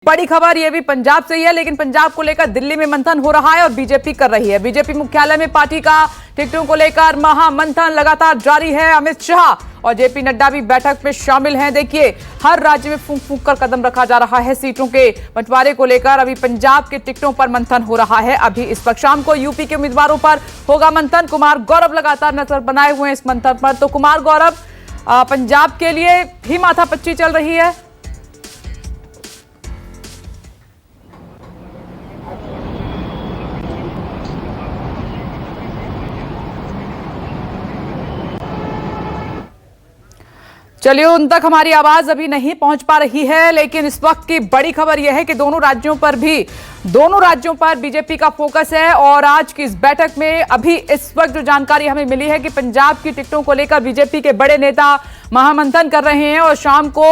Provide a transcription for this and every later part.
बड़ी खबर ये भी पंजाब से ही है, लेकिन पंजाब को लेकर दिल्ली में मंथन हो रहा है और बीजेपी कर रही है। बीजेपी मुख्यालय में पार्टी का टिकटों को लेकर महामंथन लगातार जारी है। अमित शाह और जेपी नड्डा भी बैठक में शामिल हैं। देखिए, हर राज्य में फूंक फूंक कर कदम रखा जा रहा है सीटों के बंटवारे को लेकर। अभी पंजाब के टिकटों पर मंथन हो रहा है। अभी इस वक्त शाम को यूपी के उम्मीदवारों पर होगा मंथन। कुमार गौरव लगातार नजर बनाए हुए हैं इस मंथन पर। तो कुमार गौरव, पंजाब के लिए भी माथापच्ची चल रही है। चलिए, उन तक हमारी आवाज अभी नहीं पहुंच पा रही है, लेकिन इस वक्त की बड़ी खबर यह है कि दोनों राज्यों पर बीजेपी का फोकस है। और आज की इस बैठक में अभी इस वक्त जो जानकारी हमें मिली है कि पंजाब की टिकटों को लेकर बीजेपी के बड़े नेता महामंथन कर रहे हैं और शाम को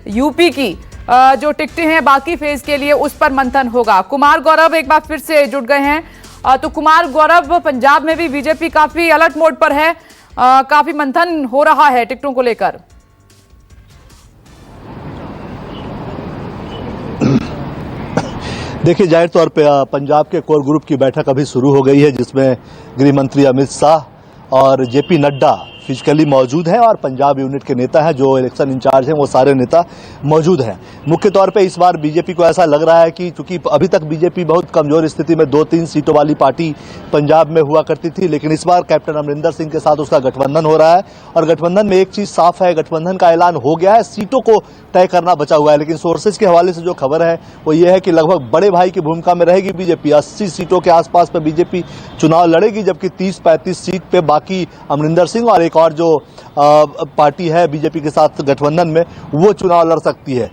यूपी की जो टिकटें हैं बाकी फेज के लिए, उस पर मंथन होगा। कुमार गौरव एक बार फिर से जुड़ गए हैं। तो कुमार गौरव, पंजाब में भी बीजेपी काफी अलर्ट मोड पर है, काफी मंथन हो रहा है टिकटों को लेकर। देखिए, जाहिर तौर पे पंजाब के कोर ग्रुप की बैठक अभी शुरू हो गई है, जिसमें गृह मंत्री अमित शाह और जेपी नड्डा फिजिकली मौजूद हैं और पंजाब यूनिट के नेता हैं, जो इलेक्शन इंचार्ज हैं, वो सारे नेता मौजूद हैं। मुख्य तौर पे इस बार बीजेपी को ऐसा लग रहा है कि चूंकि अभी तक बीजेपी बहुत कमजोर स्थिति में 2-3 सीटों वाली पार्टी पंजाब में हुआ करती थी, लेकिन इस बार कैप्टन अमरिंदर सिंह के साथ उसका गठबंधन हो रहा है। और गठबंधन में एक चीज साफ है, गठबंधन का ऐलान हो गया है, सीटों को तय करना बचा हुआ है। लेकिन सोर्सेज के हवाले से जो खबर है वो ये है कि लगभग बड़े भाई की भूमिका में रहेगी बीजेपी। 80 सीटों के आसपास पे बीजेपी चुनाव लड़ेगी, जबकि 30-35 सीट पे बाकी अमरिंदर सिंह और एक और जो पार्टी है बीजेपी के साथ गठबंधन में, वो चुनाव लड़ सकती है।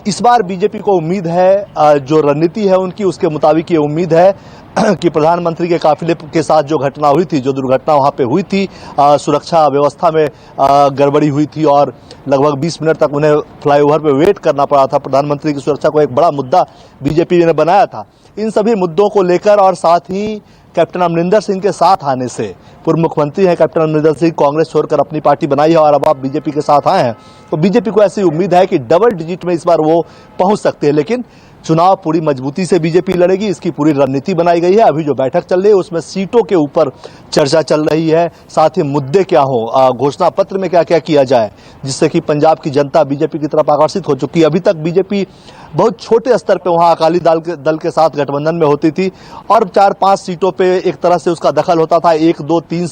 इस बार बीजेपी को उम्मीद है, जो रणनीति है उनकी, उसके मुताबिक ये उम्मीद है कि प्रधानमंत्री के काफिले के साथ जो घटना हुई थी, जो दुर्घटना वहां पे हुई थी, सुरक्षा व्यवस्था में गड़बड़ी हुई थी और लगभग 20 मिनट तक उन्हें फ्लाईओवर पे वेट करना पड़ा था। प्रधानमंत्री की सुरक्षा को एक बड़ा मुद्दा बीजेपी ने बनाया था। इन सभी मुद्दों को लेकर और साथ ही कैप्टन अमरिंदर सिंह के साथ आने से, पूर्व मुख्यमंत्री हैं कैप्टन अमरिंदर सिंह, कांग्रेस छोड़कर अपनी पार्टी बनाई है और अब आप बीजेपी के साथ आए हैं, तो बीजेपी को ऐसी उम्मीद है कि डबल डिजिट में इस बार वो पहुंच सकते हैं। लेकिन चुनाव पूरी मजबूती से बीजेपी लड़ेगी, इसकी पूरी रणनीति बनाई गई है। अभी जो बैठक चल रही है उसमें सीटों के ऊपर चर्चा चल रही है, साथ ही मुद्दे क्या हो, घोषणा पत्र में क्या क्या किया जाए, जिससे कि पंजाब की जनता बीजेपी की तरफ आकर्षित हो चुकी है। अभी तक बीजेपी बहुत छोटे स्तर पे वहां अकाली दल के साथ गठबंधन में होती थी और 4-5 सीटों पे एक तरह से उसका दखल होता था। 1-2-3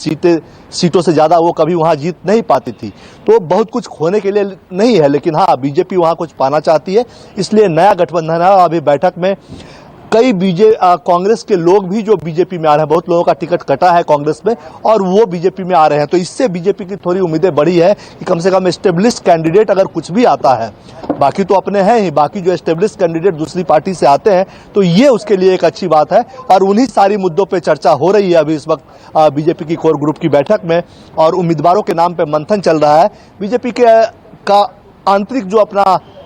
सीटों से ज्यादा वो कभी वहां जीत नहीं पाती थी। तो बहुत कुछ खोने के लिए नहीं है, लेकिन हाँ, बीजेपी वहां कुछ पाना चाहती है, इसलिए नया गठबंधन है। अभी बैठक में कई कांग्रेस के लोग भी जो बीजेपी में आ रहे हैं, बहुत लोगों का टिकट कटा है कांग्रेस में और वो बीजेपी में आ रहे हैं, तो इससे बीजेपी की थोड़ी उम्मीदें बढ़ी है कि कम से कम एस्टेब्लिश्ड कैंडिडेट अगर कुछ भी आता है, बाकी तो अपने हैं ही, बाकी जो एस्टेब्लिश्ड कैंडिडेट दूसरी पार्टी से आते हैं, तो ये उसके लिए एक अच्छी बात है। और उन्हीं सारी मुद्दों पर चर्चा हो रही है अभी इस वक्त बीजेपी की कोर ग्रुप की बैठक में, और उम्मीदवारों के नाम पर मंथन चल रहा है। बीजेपी का आंतरिक जो अपना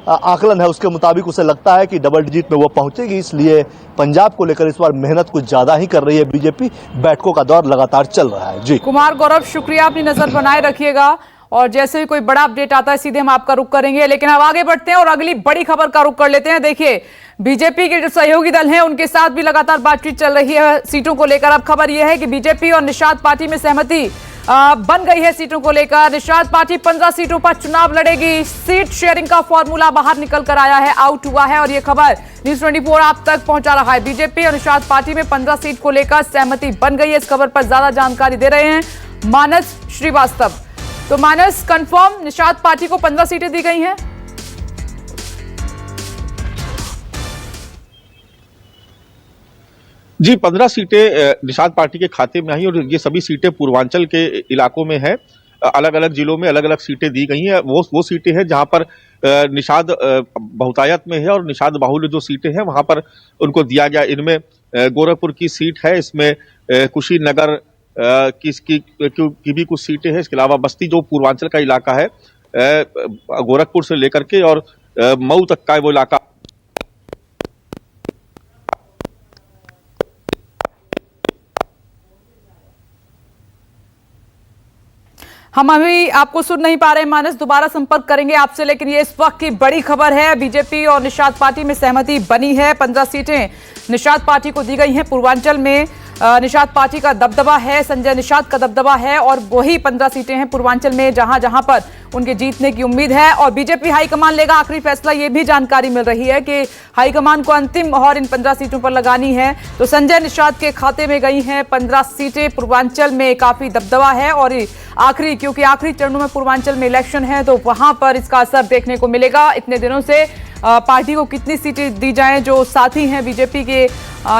आकलन है उसके मुताबिक उसे लगता है कि डबल डिजिट में वो पहुंचेगी, इसलिए पंजाब को लेकर इस बार मेहनत कुछ ज्यादा ही कर रही है बीजेपी। बैठकों का दौर लगातार चल रहा है। जी कुमार गौरव, शुक्रिया, अपनी नजर बनाए रखिएगा और जैसे भी कोई बड़ा अपडेट आता है सीधे हम आपका रुख करेंगे। लेकिन अब आगे बढ़ते हैं और अगली बड़ी खबर का रुख कर लेते हैं। देखिए, बीजेपी के जो सहयोगी दल हैं उनके साथ भी लगातार बातचीत चल रही है सीटों को लेकर। अब खबर यह है कि बीजेपी और निषाद पार्टी में सहमति बन गई है सीटों को लेकर। निषाद पार्टी 15 सीटों पर चुनाव लड़ेगी। सीट शेयरिंग का फॉर्मूला बाहर निकल कर आया है, आउट हुआ है और यह खबर न्यूज़ 24 आप तक पहुंचा रहा है। बीजेपी और निषाद पार्टी में 15 सीट को लेकर सहमति बन गई है। इस खबर पर ज्यादा जानकारी दे रहे हैं मानस श्रीवास्तव। तो मानस, कंफर्म निषाद पार्टी को 15 सीटें दी गई हैं? जी, 15 सीटें निषाद पार्टी के खाते में आई और ये सभी सीटें पूर्वांचल के इलाकों में है। अलग अलग जिलों में अलग अलग सीटें दी गई हैं। वो सीटें हैं जहां पर निषाद बहुतायत में है और निषाद बाहुल्य जो सीटें हैं वहां पर उनको दिया गया। इनमें गोरखपुर की सीट है, इसमें कुशीनगर की भी कुछ सीटें हैं। इसके अलावा बस्ती जो पूर्वांचल का इलाका है, गोरखपुर से लेकर के और मऊ तक का वो इलाका। हम अभी आपको सुन नहीं पा रहे मानस, दोबारा संपर्क करेंगे आपसे, लेकिन ये इस वक्त की बड़ी खबर है। बीजेपी और निषाद पार्टी में सहमति बनी है। 15 सीटें निषाद पार्टी को दी गई हैं। पूर्वांचल में निषाद पार्टी का दबदबा है, संजय निषाद का दबदबा है, और वही 15 सीटें हैं पूर्वांचल में जहां जहां पर उनके जीतने की उम्मीद है। और बीजेपी हाईकमान लेगा आखिरी फैसला, ये भी जानकारी मिल रही है कि हाईकमान को अंतिम मोहर इन 15 सीटों पर लगानी है। तो संजय निषाद के खाते में गई हैं 15 सीटें। पूर्वांचल में काफी दबदबा है, और आखिरी, क्योंकि आखिरी चरणों में पूर्वांचल में इलेक्शन है, तो वहां पर इसका असर देखने को मिलेगा। इतने दिनों से पार्टी को कितनी सीटें दी जाएं, जो साथी हैं बीजेपी के,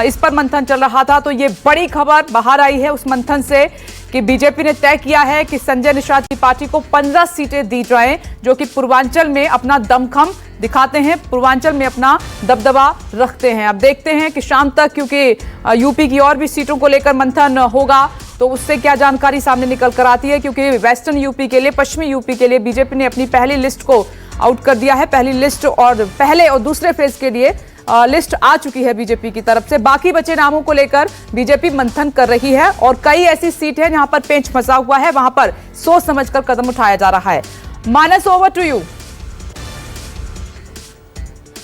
इस पर मंथन चल रहा था। तो ये बड़ी खबर बाहर आई है उस मंथन से कि बीजेपी ने तय किया है कि संजय निषाद की पार्टी को 15 सीटें दी जाएं, जो कि पूर्वांचल में अपना दमखम दिखाते हैं, पूर्वांचल में अपना दबदबा रखते हैं। अब देखते हैं कि शाम तक, क्योंकि यूपी की और भी सीटों को लेकर मंथन होगा, तो उससे क्या जानकारी सामने निकल कर आती है। क्योंकि वेस्टर्न यूपी के लिए, पश्चिमी यूपी के लिए बीजेपी ने अपनी पहली लिस्ट को आउट कर दिया है। पहली लिस्ट और पहले और दूसरे फेज के लिए लिस्ट आ चुकी है बीजेपी की तरफ से। बाकी बचे नामों को लेकर बीजेपी मंथन कर रही है, और कई ऐसी सीट है जहां पर पेंच फंसा हुआ है, वहां पर सोच समझकर कदम उठाया जा रहा है। मानस, ओवर टू यू।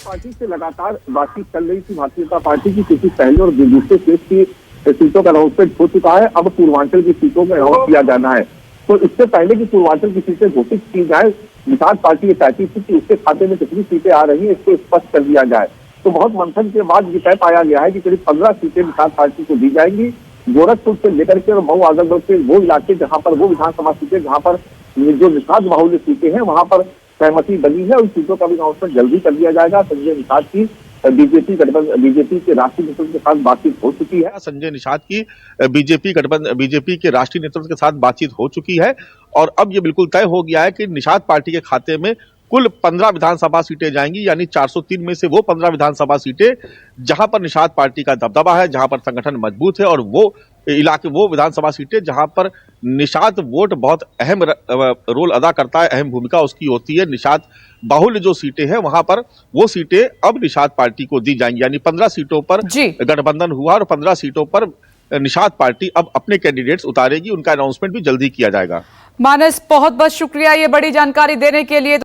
पार्टी से लगातार बातचीत चल रही थी भारतीय जनता पार्टी की, क्योंकि पहले और दूसरे फेज की सीटों का अनाउंसमेंट हो चुका है। अब पूर्वांचल की सीटों का अनाउंस किया जाना है। तो इससे पहले कि पूर्वांचल की सीटें घोषित की जाए, निषाद पार्टी के 35 सीट, उसके खाते में कितनी सीटें आ रही है इसको स्पष्ट कर दिया जाए। तो बहुत मंथन के बाद ये तय पाया गया है कि करीब 15 सीटें निषाद पार्टी को दी जाएंगी। गोरखपुर से लेकर के और मऊ आजमगढ़ के वो इलाके जहां पर, वो विधानसभा सीटें जहां पर जो निषाद बाहुल्य सीटें हैं, वहां पर सहमति बनी है। उन सीटों का भी अनाउंसमेंट जल्दी कर दिया जाएगा। संजय निषाद की बीजेपी के राष्ट्रीय नेतृत्व के साथ बातचीत हो चुकी है। संजय निषाद की बीजेपी के राष्ट्रीय नेतृत्व के साथ बातचीत हो चुकी है, और अब ये बिल्कुल तय हो गया है कि निषाद पार्टी के खाते में कुल 15 विधानसभा सीटें जाएंगी। यानी 403 में से वो 15 विधानसभा सीटें जहां पर निषाद पार्टी का दबदबा है, जहां पर संगठन मजबूत है, और वो इलाके, वो विधानसभा सीटें जहां पर निषाद वोट बहुत अहम रोल अदा करता है, अहम भूमिका उसकी होती है। निषाद बाहुल्य जो सीटें हैं, वहां पर वो सीटें अब निषाद पार्टी को दी जाएंगी। यानी 15 सीटों पर गठबंधन हुआ, और 15 सीटों पर निषाद पार्टी अब अपने कैंडिडेट्स उतारेगी। उनका अनाउंसमेंट भी जल्दी किया जाएगा। मानस, बहुत बहुत शुक्रिया ये बड़ी जानकारी देने के लिए।